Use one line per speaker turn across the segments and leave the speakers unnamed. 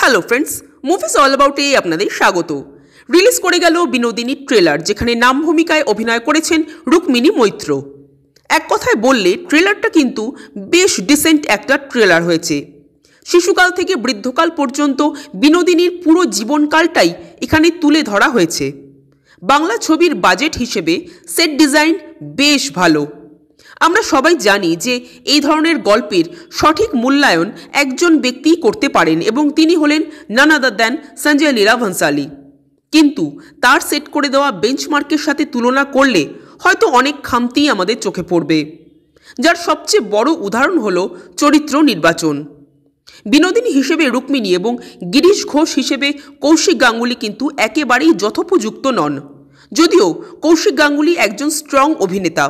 Hello friends, movies all অ্যাবাউটে আপনাদের স্বাগত। Release করে গেল বিনোদিনী ট্রেলার, যেখানে নাম ভূমিকায় অভিনয় করেছেন রুক্মিণী মৈত্র। এক কথায় বললে ট্রেলারটা কিন্তু বেশ ডিসেন্ট একটা ট্রেলার হয়েছে। শিশুকাল থেকে বৃদ্ধকাল পর্যন্ত বিনোদিনীর পুরো জীবনকালটাই এখানে তুলে ধরা হয়েছে। বাংলা ছবির বাজেট হিসেবে সেট ডিজাইন বেশ ভালো। আমরা সবাই জানি যে এই ধরনের গল্পের সঠিক মূল্যায়ন একজন ব্যক্তিই করতে পারেন, এবং তিনি হলেন নান আদার দ্যান সঞ্জয় লীলা ভনসালী। কিন্তু তার সেট করে দেওয়া বেঞ্চমার্কের সাথে তুলনা করলে হয়তো অনেক খামতি আমাদের চোখে পড়বে, যার সবচেয়ে বড় উদাহরণ হলো চরিত্র নির্বাচন। বিনোদিনী হিসেবে রুক্মিণী এবং গিরিশ ঘোষ হিসেবে কৌশিক গাঙ্গুলি কিন্তু একেবারেই যথোপযুক্ত নন। যদিও কৌশিক গাঙ্গুলি একজন স্ট্রং অভিনেতা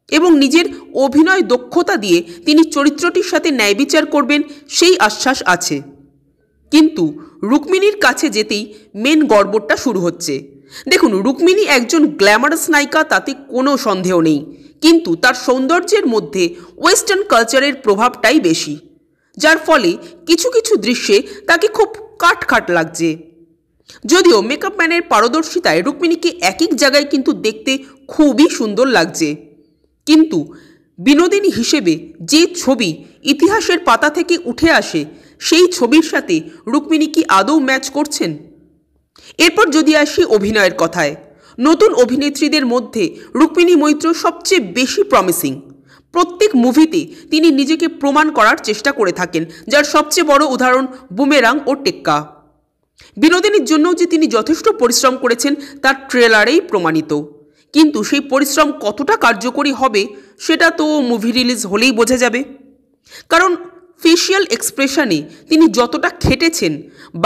এবং নিজের অভিনয় দক্ষতা দিয়ে তিনি চরিত্রটির সাথে ন্যায় বিচার করবেন সেই আশ্বাস আছে। কিন্তু রুক্মিণীর কাছে যেতেই মেন গড়বড়টা শুরু হচ্ছে। দেখুন, রুক্মিণী একজন গ্ল্যামারাস নায়িকা, তাতে কোনো সন্দেহ নেই, কিন্তু তার সৌন্দর্যের মধ্যে ওয়েস্টার্ন কালচারের প্রভাবটাই বেশি, যার ফলে কিছু কিছু দৃশ্যে তাকে খুব কাটখাট লাগছে। যদিও মেকআপ ম্যানের পারদর্শিতায় রুক্মিণীকে এক এক জায়গায় কিন্তু দেখতে খুবই সুন্দর লাগছে, কিন্তু বিনোদিনী হিসেবে যে ছবি ইতিহাসের পাতা থেকে উঠে আসে সেই ছবির সাথে রুক্মিণী কি আদৌ ম্যাচ করছেন? এরপর যদি আসি অভিনয়ের কথায়, নতুন অভিনেত্রীদের মধ্যে রুক্মিণী মৈত্র সবচেয়ে বেশি প্রমিসিং। প্রত্যেক মুভিতে তিনি নিজেকে প্রমাণ করার চেষ্টা করে থাকেন, যার সবচেয়ে বড় উদাহরণ বুমেরাং ও টেক্কা। বিনোদিনীর জন্য যে তিনি যথেষ্ট পরিশ্রম করেছেন তার ট্রেলারেই প্রমাণিত, কিন্তু সেই পরিশ্রম কতটা কার্যকরী হবে সেটা তো মুভি রিলিজ হলেই বোঝা যাবে। কারণ ফেশিয়াল এক্সপ্রেশনে তিনি যতটা খেটেছেন,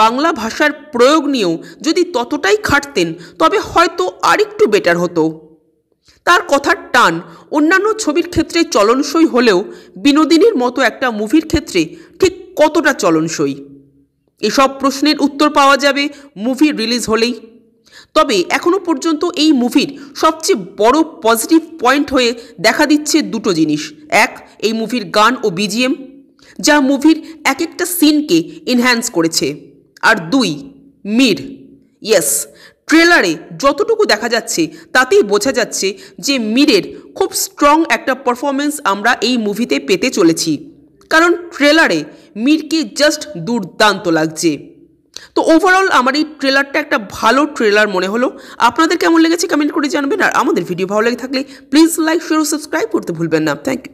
বাংলা ভাষার প্রয়োগ নিয়েও যদি ততটাই খাটতেন তবে হয়তো আরেকটু বেটার হতো। তার কথার টান অন্যান্য ছবির ক্ষেত্রে চলনসই হলেও বিনোদিনীর মতো একটা মুভির ক্ষেত্রে ঠিক কতটা চলনসই, এসব প্রশ্নের উত্তর পাওয়া যাবে মুভি রিলিজ হলেই। তবে এখনও পর্যন্ত এই মুভির সবচেয়ে বড় পজিটিভ পয়েন্ট হয়ে দেখা দিচ্ছে দুটো জিনিস। এক, এই মুভির গান ও বিজিএম, যা মুভির এক একটা সিনকে এনহ্যান্স করেছে। আর দুই, মির। ইয়েস, ট্রেলারে যতটুকু দেখা যাচ্ছে তাতেই বোঝা যাচ্ছে যে মিরের খুব স্ট্রং একটা পারফরমেন্স আমরা এই মুভিতে পেতে চলেছি, কারণ ট্রেলারে মিরকে জাস্ট দুর্দান্ত লাগছে। তো ওভারঅল আমার এই ট্রেলারটা একটা ভালো ট্রেলার মনে হলো। আপনাদের কেমন লেগেছে কমেন্ট করে জানাবেন, আর আমাদের ভিডিও ভালো লেগে থাকলে প্লিজ লাইক, শেয়ার ও সাবস্ক্রাইব করতে ভুলবেন না। Thank you.